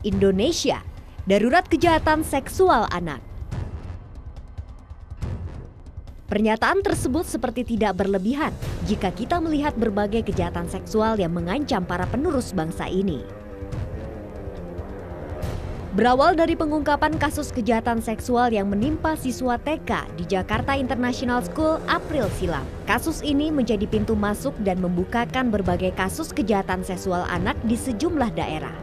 Indonesia, darurat kejahatan seksual anak. Pernyataan tersebut seperti tidak berlebihan jika kita melihat berbagai kejahatan seksual yang mengancam para penerus bangsa ini. Berawal dari pengungkapan kasus kejahatan seksual yang menimpa siswa TK di Jakarta International School April silam. Kasus ini menjadi pintu masuk dan membukakan berbagai kasus kejahatan seksual anak di sejumlah daerah.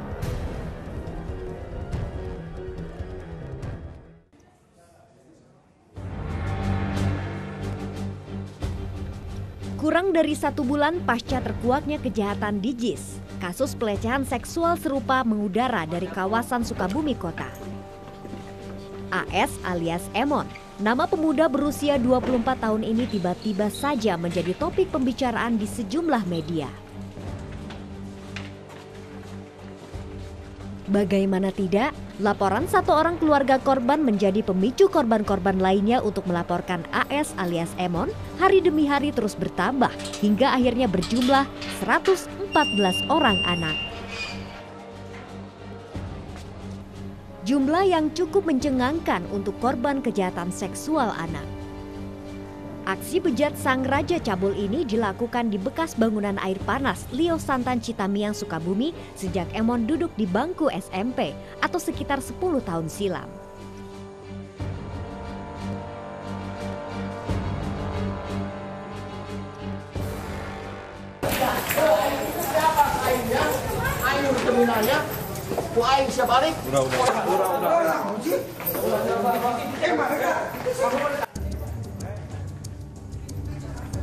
Kurang dari 1 bulan pasca terkuaknya kejahatan di JIS, kasus pelecehan seksual serupa mengudara dari kawasan Sukabumi Kota. AS alias Emon, nama pemuda berusia 24 tahun ini tiba-tiba saja menjadi topik pembicaraan di sejumlah media. Bagaimana tidak, laporan satu orang keluarga korban menjadi pemicu korban-korban lainnya untuk melaporkan AS alias Emon hari demi hari terus bertambah hingga akhirnya berjumlah 114 orang anak. Jumlah yang cukup mencengangkan untuk korban kejahatan seksual anak. Aksi bejat sang Raja Cabul ini dilakukan di bekas bangunan air panas Lio Santan Citamiang Sukabumi sejak Emon duduk di bangku SMP atau sekitar 10 tahun silam.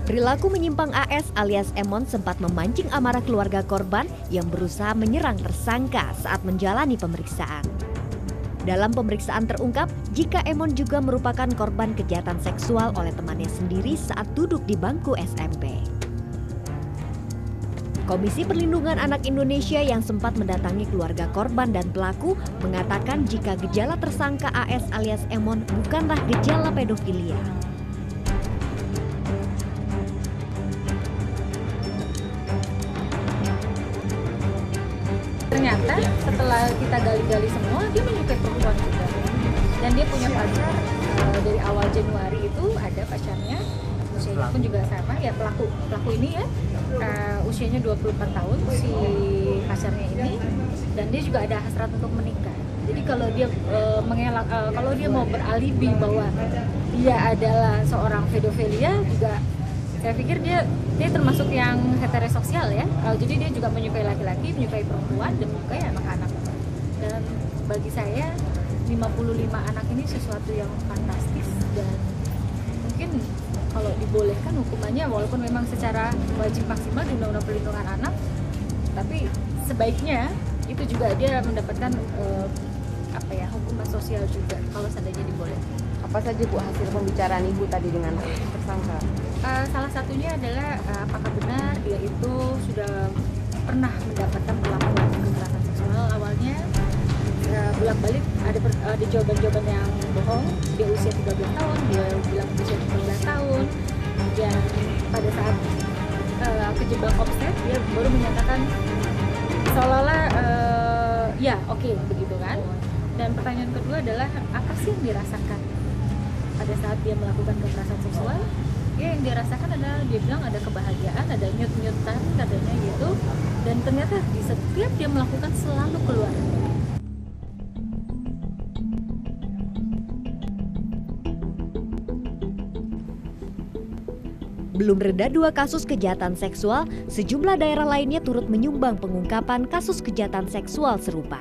Perilaku menyimpang AS alias Emon sempat memancing amarah keluarga korban yang berusaha menyerang tersangka saat menjalani pemeriksaan. Dalam pemeriksaan terungkap jika Emon juga merupakan korban kejahatan seksual oleh temannya sendiri saat duduk di bangku SMP. Komisi Perlindungan Anak Indonesia yang sempat mendatangi keluarga korban dan pelaku mengatakan jika gejala tersangka AS alias Emon bukanlah gejala pedofilia. Ternyata setelah kita gali-gali semua, dia menyukai perempuan juga. Dan dia punya pacar dari awal Januari itu ada pacarnya, usianya pun juga sama, ya pelaku ini ya, usianya 24 tahun si pacarnya ini, dan dia juga ada hasrat untuk menikah. Jadi kalau dia kalau dia mau beralibi bahwa dia adalah seorang pedofilia juga, saya pikir dia termasuk yang heteroseksual ya. Jadi dia juga menyukai laki-laki, menyukai perempuan, dan menyukai anak-anak. Dan bagi saya 55 anak ini sesuatu yang fantastis, dan mungkin kalau dibolehkan hukumannya walaupun memang secara wajib maksimal di Undang-Undang Perlindungan Anak, tapi sebaiknya itu juga dia mendapatkan hukuman sosial juga kalau seandainya dibolehkan. Apa saja Bu hasil pembicaraan Ibu tadi dengan tersangka? Salah satunya adalah apakah benar dia itu sudah pernah mendapatkan perlakuan kekerasan seksual. Awalnya bolak-balik ada jawaban-jawaban yang bohong. Dia usia 13 tahun, dia bilang usia 14 tahun. Dan pada saat kejebak offset, dia baru menyatakan seolah-olah begitu kan. Dan pertanyaan kedua adalah apa sih yang dirasakan pada saat dia melakukan kekerasan seksual? Ya, yang dia rasakan adalah dia bilang ada kebahagiaan, ada nyut-nyutan katanya gitu. Dan ternyata di setiap dia melakukan selalu keluar. Belum reda 2 kasus kejahatan seksual, sejumlah daerah lainnya turut menyumbang pengungkapan kasus kejahatan seksual serupa.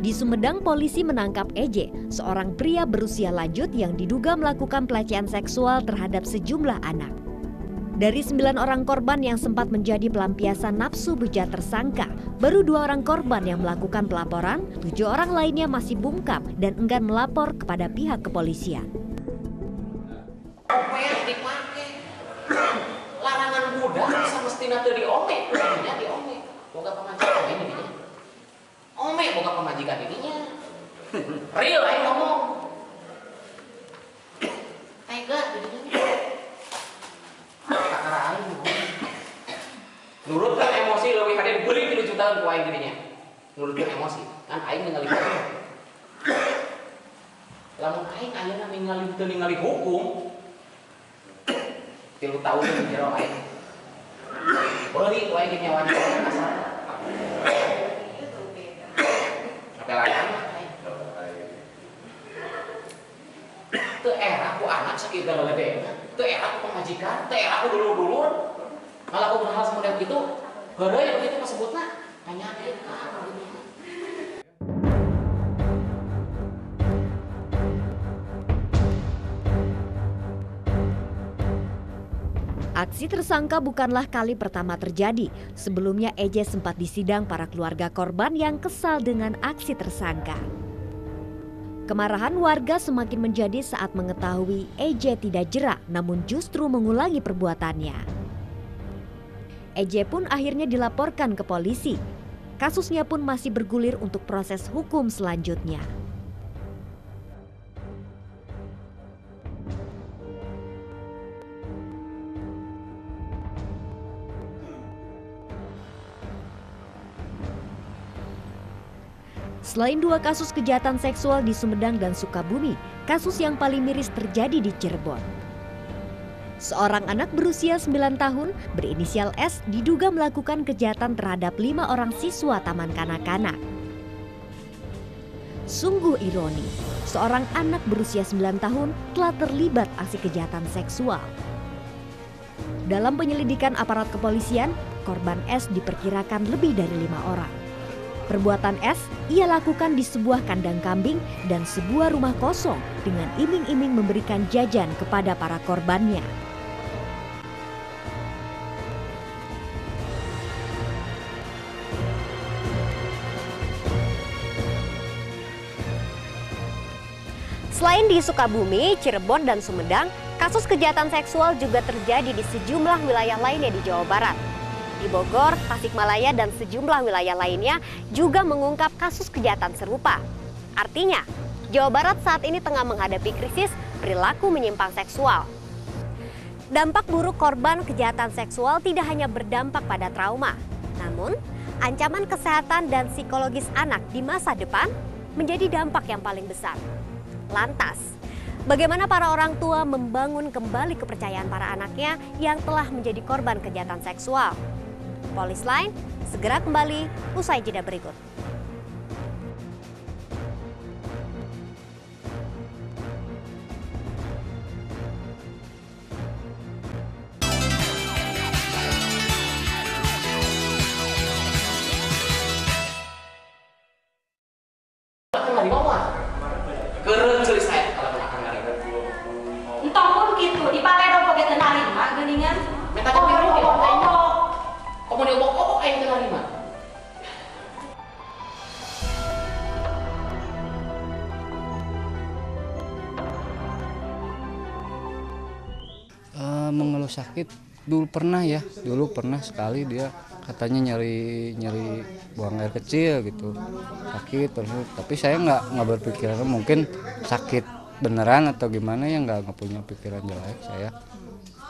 Di Sumedang, polisi menangkap EJ, seorang pria berusia lanjut yang diduga melakukan pelecehan seksual terhadap sejumlah anak. Dari 9 orang korban yang sempat menjadi pelampiasan nafsu bejat tersangka, baru 2 orang korban yang melakukan pelaporan, 7 orang lainnya masih bungkam dan enggan melapor kepada pihak kepolisian. Larangan budak semestinya teu diome, kudunya diome. Boga pamajikan ini dinya. Ome boga pamajikan ininya. Real aing ngomong. Tega didinya. Kakara aing. Nurutkan emosi leuwih hade beuring 3 jutaan ku aing didinya. nurutkeun emosi kan aing ningali hukum. Lamun aing ayeuna ningali hukum 3 tahun di jero aing. Beuri ku aing nyawanya kasar. Apalagi teu era ku anak sakit galede, teu era ku pamajikan, teu era ku dulur-dulur. Malah aku berhal sama model gitu, heureuy yang begitu disebutna panyakit. Aksi tersangka bukanlah kali pertama terjadi. Sebelumnya EJ sempat disidang para keluarga korban yang kesal dengan aksi tersangka. Kemarahan warga semakin menjadi saat mengetahui EJ tidak jerak namun justru mengulangi perbuatannya. EJ pun akhirnya dilaporkan ke polisi. Kasusnya pun masih bergulir untuk proses hukum selanjutnya. Selain 2 kasus kejahatan seksual di Sumedang dan Sukabumi, kasus yang paling miris terjadi di Cirebon. Seorang anak berusia 9 tahun berinisial S diduga melakukan kejahatan terhadap 5 orang siswa taman kanak-kanak. Sungguh ironi, seorang anak berusia 9 tahun telah terlibat aksi kejahatan seksual. Dalam penyelidikan aparat kepolisian, korban S diperkirakan lebih dari 5 orang. Perbuatan S ia lakukan di sebuah kandang kambing dan sebuah rumah kosong dengan iming-iming memberikan jajan kepada para korbannya. Selain di Sukabumi, Cirebon, dan Sumedang, kasus kejahatan seksual juga terjadi di sejumlah wilayah lainnya di Jawa Barat. Di Bogor, Tasikmalaya, dan sejumlah wilayah lainnya juga mengungkap kasus kejahatan serupa. Artinya, Jawa Barat saat ini tengah menghadapi krisis perilaku menyimpang seksual. Dampak buruk korban kejahatan seksual tidak hanya berdampak pada trauma, namun ancaman kesehatan dan psikologis anak di masa depan menjadi dampak yang paling besar. Lantas, bagaimana para orang tua membangun kembali kepercayaan para anaknya yang telah menjadi korban kejahatan seksual? Polisline segera kembali usai jeda berikut. Nggak dibawa. Keren celi saya kalau makan nggak ribet. Entong pun gitu, dipakai dong pakai tenari mah geningan. Minta kan biru dia katanya. Kamu diobok-obok aing teu narima. Mengeluh sakit dulu pernah sekali dia katanya nyari buang air kecil gitu sakit terus, tapi saya nggak berpikiran mungkin sakit beneran atau gimana ya, nggak punya pikiran jelek saya.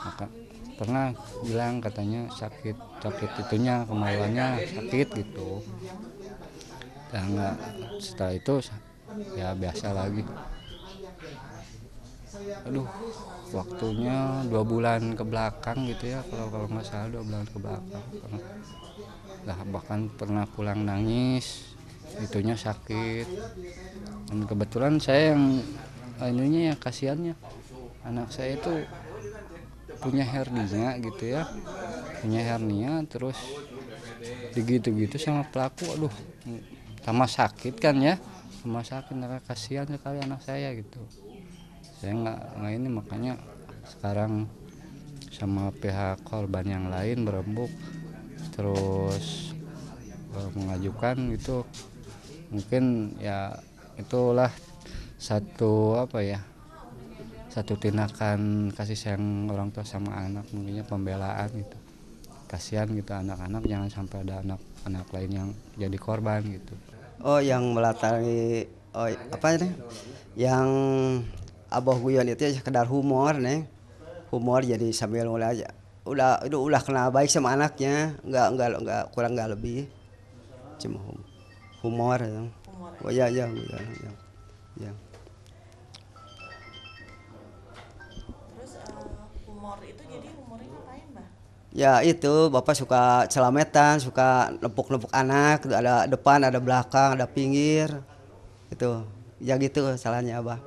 Maka pernah bilang katanya sakit itunya kemaluannya sakit gitu, dan setelah itu ya biasa lagi. Aduh, waktunya 2 bulan ke belakang gitu ya, kalau nggak salah 2 bulan ke belakang. Bahkan pernah pulang nangis, itunya sakit. Dan kebetulan saya yang ininya ya kasihannya, anak saya itu punya hernia gitu ya, terus digitu-gitu sama pelaku. Aduh, sama sakit kan ya, karena kasihan sekali anak saya gitu. Saya nggak ini, makanya sekarang sama pihak korban yang lain berembuk terus mengajukan gitu, mungkin ya itulah satu tindakan kasih sayang orang tua sama anak, mungkinnya pembelaan gitu. Kasihan gitu anak-anak, jangan sampai ada anak-anak lain yang jadi korban gitu. Oh, yang melatari yang abah guyon itu ya sekedar humor, Neng. Humor, jadi sambil mulai aja. Udah kenal baik sama anaknya, enggak kurang enggak lebih. Cuma humor ya. Oh ya. Terus humor itu jadi humornya ngapain, Mbah? Ya itu bapak suka celametan, suka nepuk-nepuk anak, ada depan, ada belakang, ada pinggir, itu ya gitu salahnya abah.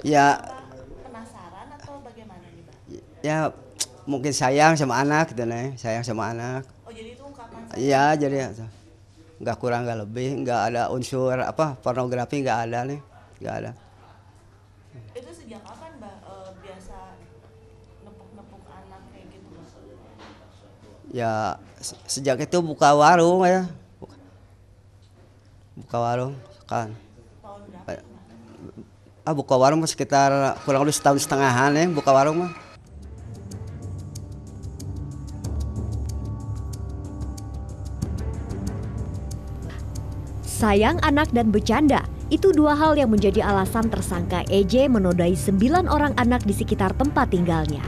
Ya. Penasaran atau bagaimana nih, Mbah? Ya mungkin sayang sama anak gitu nih, sayang sama anak. Oh jadi itu ungkapan Iya jadi nggak kurang nggak lebih, nggak ada unsur apa pornografi, nggak ada nih, nggak ada. Itu sejak kapan, Mbah, biasa nepuk-nepuk anak kayak gitu, Mbah? Ya sejak itu buka warung ya, buka warung kan. Tahun berapa? Buka warung sekitar kurang lebih setahun setengahan ya, buka warung mah. Sayang anak dan bercanda, itu dua hal yang menjadi alasan tersangka EJ menodai 9 orang anak di sekitar tempat tinggalnya.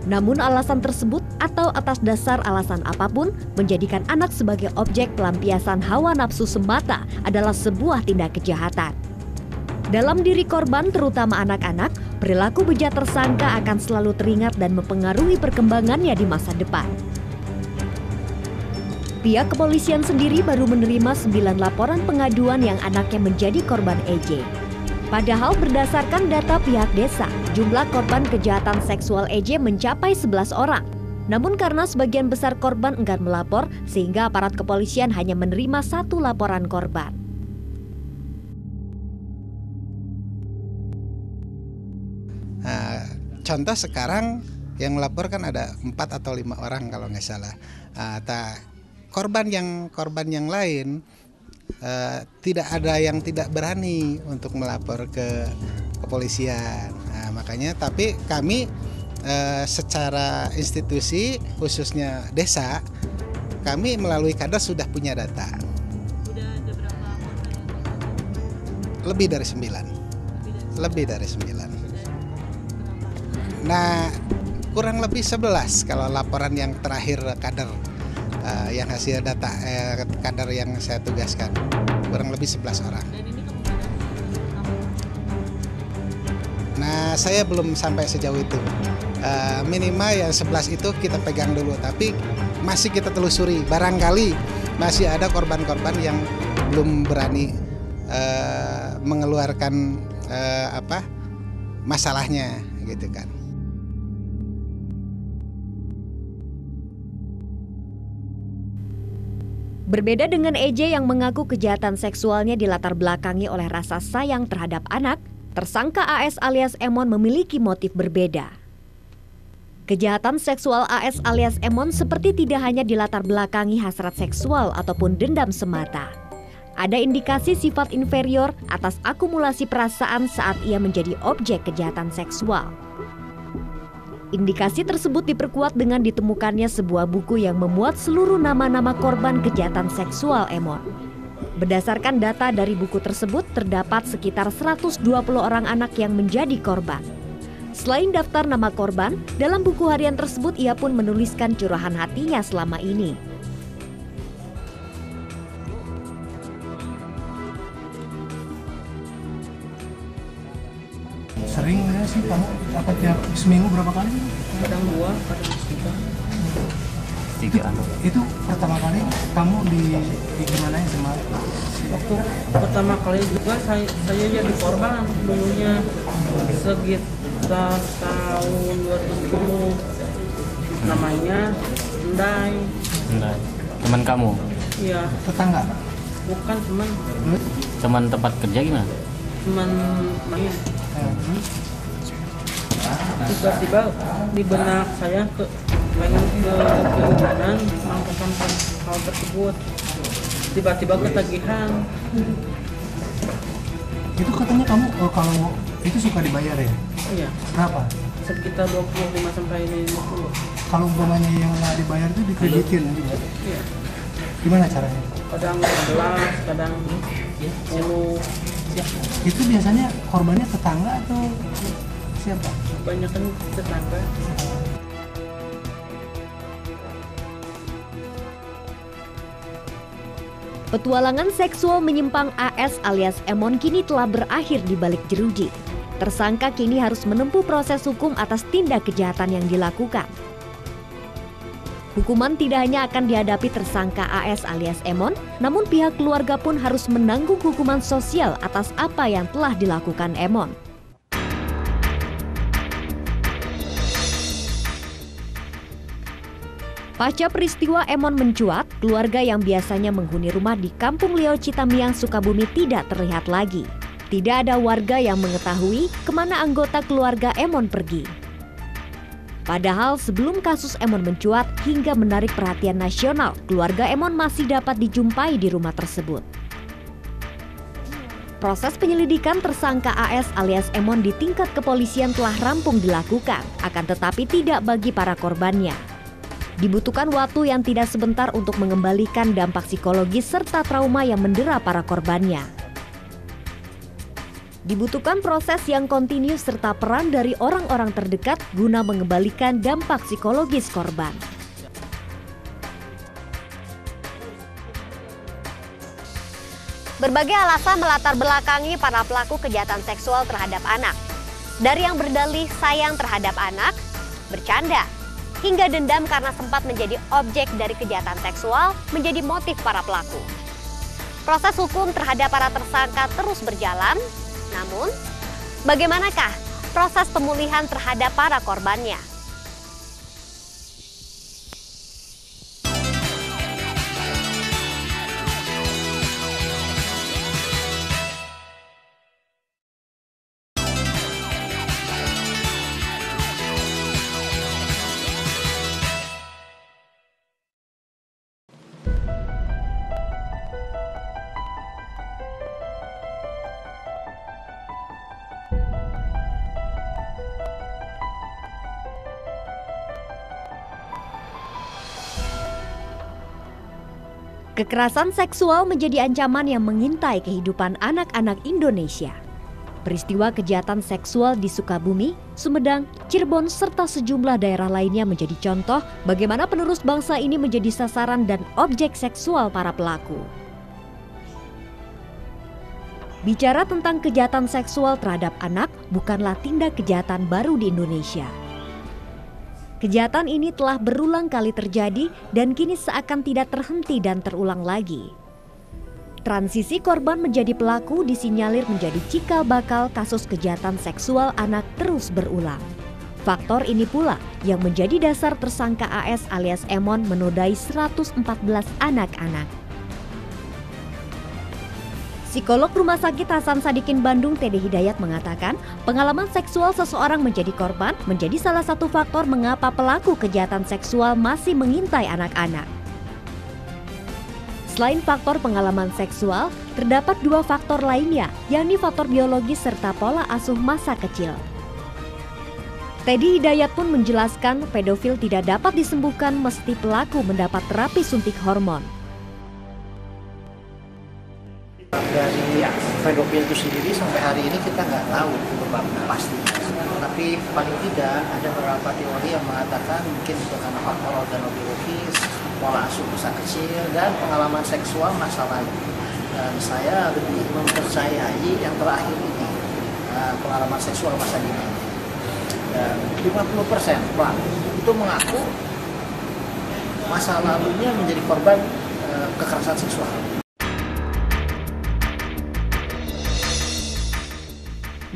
Namun alasan tersebut atau atas dasar alasan apapun menjadikan anak sebagai objek pelampiasan hawa nafsu semata adalah sebuah tindak kejahatan. Dalam diri korban terutama anak-anak, perilaku bejat tersangka akan selalu teringat dan mempengaruhi perkembangannya di masa depan. Pihak kepolisian sendiri baru menerima 9 laporan pengaduan yang anaknya menjadi korban EJ. Padahal berdasarkan data pihak desa, jumlah korban kejahatan seksual EJ mencapai 11 orang. Namun karena sebagian besar korban enggan melapor, sehingga aparat kepolisian hanya menerima 1 laporan korban. Nah, contoh sekarang yang melapor kan ada 4 atau 5 orang kalau nggak salah. Korban yang lain tidak ada yang tidak berani untuk melapor ke kepolisian. Nah, makanya tapi kami secara institusi khususnya desa, kami melalui Kadar sudah punya data. Udah ada berapa korban? Lebih dari 9. Lebih dari 9. Nah, kurang lebih 11 kalau laporan yang terakhir Kadar. Yang hasil data Kadar yang saya tugaskan kurang lebih 11 orang. Dan ini kemungkinan Nah, saya belum sampai sejauh itu. Minimal yang 11 itu kita pegang dulu, tapi masih kita telusuri. Barangkali masih ada korban-korban yang belum berani mengeluarkan masalahnya, gitu kan. Berbeda dengan EJ yang mengaku kejahatan seksualnya dilatar belakangi oleh rasa sayang terhadap anak, tersangka AS alias Emon memiliki motif berbeda. Kejahatan seksual AS alias Emon seperti tidak hanya dilatar belakangi hasrat seksual ataupun dendam semata. Ada indikasi sifat inferior atas akumulasi perasaan saat ia menjadi objek kejahatan seksual. Indikasi tersebut diperkuat dengan ditemukannya sebuah buku yang memuat seluruh nama-nama korban kejahatan seksual Emon. Berdasarkan data dari buku tersebut, terdapat sekitar 120 orang anak yang menjadi korban. Selain daftar nama korban, dalam buku harian tersebut ia pun menuliskan curahan hatinya selama ini. Sering nggak sih kamu? Apa tiap seminggu berapa kali? Kadang 2, kadang 3. Itu pertama kali kamu di gimana ya sama? Waktu pertama kali juga saya jadi korban dulunya sekitar tahun 2010. Namanya Endai. Teman kamu? Iya. Tetangga? Bukan teman. Teman tempat kerja gimana? Teman main. Tiba-tiba di benak saya pengen ke kehubungan melakukan hal tersebut. Tiba-tiba ketagihan. Itu katanya kamu kalau itu suka dibayar ya? Iya. Berapa? Sekitar 25 sampai 50. Kalau umpamanya yang nggak dibayar itu dikreditin juga? Iya. Gimana caranya? Kadang 11, kadang 10. Itu biasanya korbannya tetangga atau siapa? Banyak kan tetangga. Petualangan seksual menyimpang AS alias Emon kini telah berakhir di balik jeruji. Tersangka kini harus menempuh proses hukum atas tindak kejahatan yang dilakukan. Hukuman tidak hanya akan dihadapi tersangka AS alias Emon, namun pihak keluarga pun harus menanggung hukuman sosial atas apa yang telah dilakukan Emon. Pasca peristiwa Emon mencuat, keluarga yang biasanya menghuni rumah di Kampung Leo Citamiang, Sukabumi tidak terlihat lagi. Tidak ada warga yang mengetahui kemana anggota keluarga Emon pergi. Padahal sebelum kasus Emon mencuat hingga menarik perhatian nasional, keluarga Emon masih dapat dijumpai di rumah tersebut. Proses penyelidikan tersangka AS alias Emon di tingkat kepolisian telah rampung dilakukan, akan tetapi tidak bagi para korbannya. Dibutuhkan waktu yang tidak sebentar untuk mengembalikan dampak psikologis serta trauma yang mendera para korbannya. Dibutuhkan proses yang kontinu serta peran dari orang-orang terdekat guna mengembalikan dampak psikologis korban. Berbagai alasan melatar belakangi para pelaku kejahatan seksual terhadap anak. Dari yang berdalih sayang terhadap anak, bercanda, hingga dendam karena sempat menjadi objek dari kejahatan seksual menjadi motif para pelaku. Proses hukum terhadap para tersangka terus berjalan, namun bagaimanakah proses pemulihan terhadap para korbannya? Kekerasan seksual menjadi ancaman yang mengintai kehidupan anak-anak Indonesia. Peristiwa kejahatan seksual di Sukabumi, Sumedang, Cirebon, serta sejumlah daerah lainnya menjadi contoh bagaimana penerus bangsa ini menjadi sasaran dan objek seksual para pelaku. Bicara tentang kejahatan seksual terhadap anak bukanlah tindak kejahatan baru di Indonesia. Kejahatan ini telah berulang kali terjadi dan kini seakan tidak terhenti dan terulang lagi. Transisi korban menjadi pelaku disinyalir menjadi cikal bakal kasus kejahatan seksual anak terus berulang. Faktor ini pula yang menjadi dasar tersangka AS alias Emon menodai 114 anak-anak. Psikolog Rumah Sakit Hasan Sadikin Bandung Teddy Hidayat mengatakan pengalaman seksual seseorang menjadi korban menjadi salah satu faktor mengapa pelaku kejahatan seksual masih mengintai anak-anak. Selain faktor pengalaman seksual, terdapat dua faktor lainnya, yakni faktor biologis serta pola asuh masa kecil. Teddy Hidayat pun menjelaskan pedofil tidak dapat disembuhkan mesti pelaku mendapat terapi suntik hormon. Dari pedofil itu sendiri sampai hari ini kita nggak tahu penyebab pasti. Tapi paling tidak ada beberapa teori yang mengatakan mungkin karena faktor organobiologis, pola asuh masa kecil, dan pengalaman seksual masa lalu. Dan saya lebih mempercayai yang terakhir ini, pengalaman seksual masa dini. Dan 50% pelaku itu mengaku masa lalunya menjadi korban kekerasan seksual.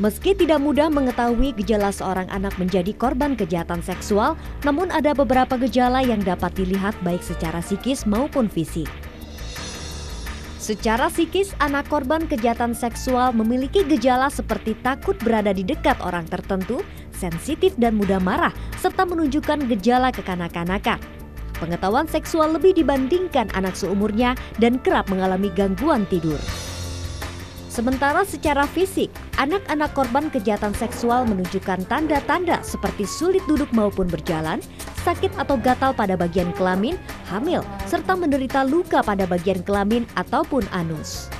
Meski tidak mudah mengetahui gejala seorang anak menjadi korban kejahatan seksual, namun ada beberapa gejala yang dapat dilihat baik secara psikis maupun fisik. Secara psikis, anak korban kejahatan seksual memiliki gejala seperti takut berada di dekat orang tertentu, sensitif dan mudah marah, serta menunjukkan gejala kekanak-kanakan. Pengetahuan seksual lebih dibandingkan anak seumurnya dan kerap mengalami gangguan tidur. Sementara secara fisik, anak-anak korban kejahatan seksual menunjukkan tanda-tanda seperti sulit duduk maupun berjalan, sakit atau gatal pada bagian kelamin, hamil, serta menderita luka pada bagian kelamin ataupun anus.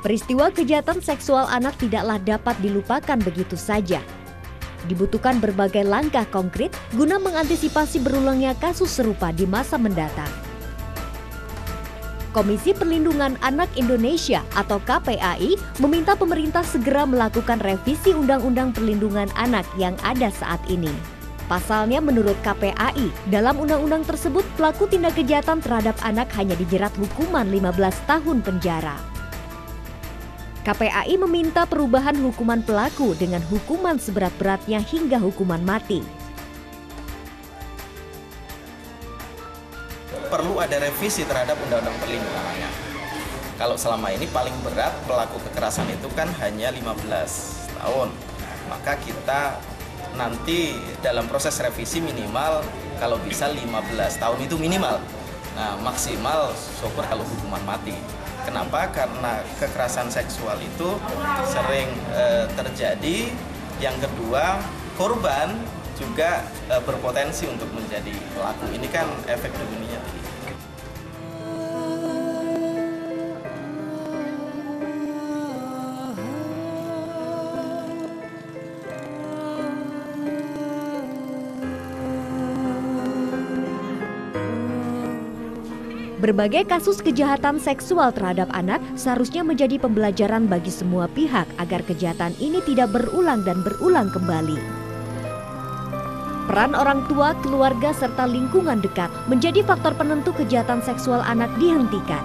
Peristiwa kejahatan seksual anak tidaklah dapat dilupakan begitu saja. Dibutuhkan berbagai langkah konkret guna mengantisipasi berulangnya kasus serupa di masa mendatang. Komisi Perlindungan Anak Indonesia atau KPAI meminta pemerintah segera melakukan revisi Undang-Undang Perlindungan Anak yang ada saat ini. Pasalnya menurut KPAI, dalam undang-undang tersebut pelaku tindak kejahatan terhadap anak hanya dijerat hukuman 15 tahun penjara. KPAI meminta perubahan hukuman pelaku dengan hukuman seberat-beratnya hingga hukuman mati. Perlu ada revisi terhadap Undang-Undang Perlindungan Anak. Kalau selama ini paling berat pelaku kekerasan itu kan hanya 15 tahun. Maka kita nanti dalam proses revisi minimal kalau bisa 15 tahun itu minimal. Nah, maksimal syukur kalau hukuman mati. Kenapa? Karena kekerasan seksual itu sering terjadi. Yang kedua, korban juga berpotensi untuk menjadi pelaku. Ini kan efek dominonya tinggi. Berbagai kasus kejahatan seksual terhadap anak seharusnya menjadi pembelajaran bagi semua pihak agar kejahatan ini tidak berulang dan berulang kembali. Peran orang tua, keluarga, serta lingkungan dekat menjadi faktor penentu kejahatan seksual anak dihentikan.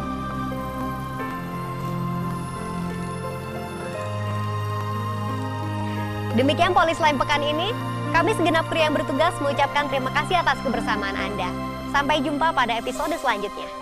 Demikian Polis Lain pekan ini, kami segenap kru yang bertugas mengucapkan terima kasih atas kebersamaan Anda. Sampai jumpa pada episode selanjutnya.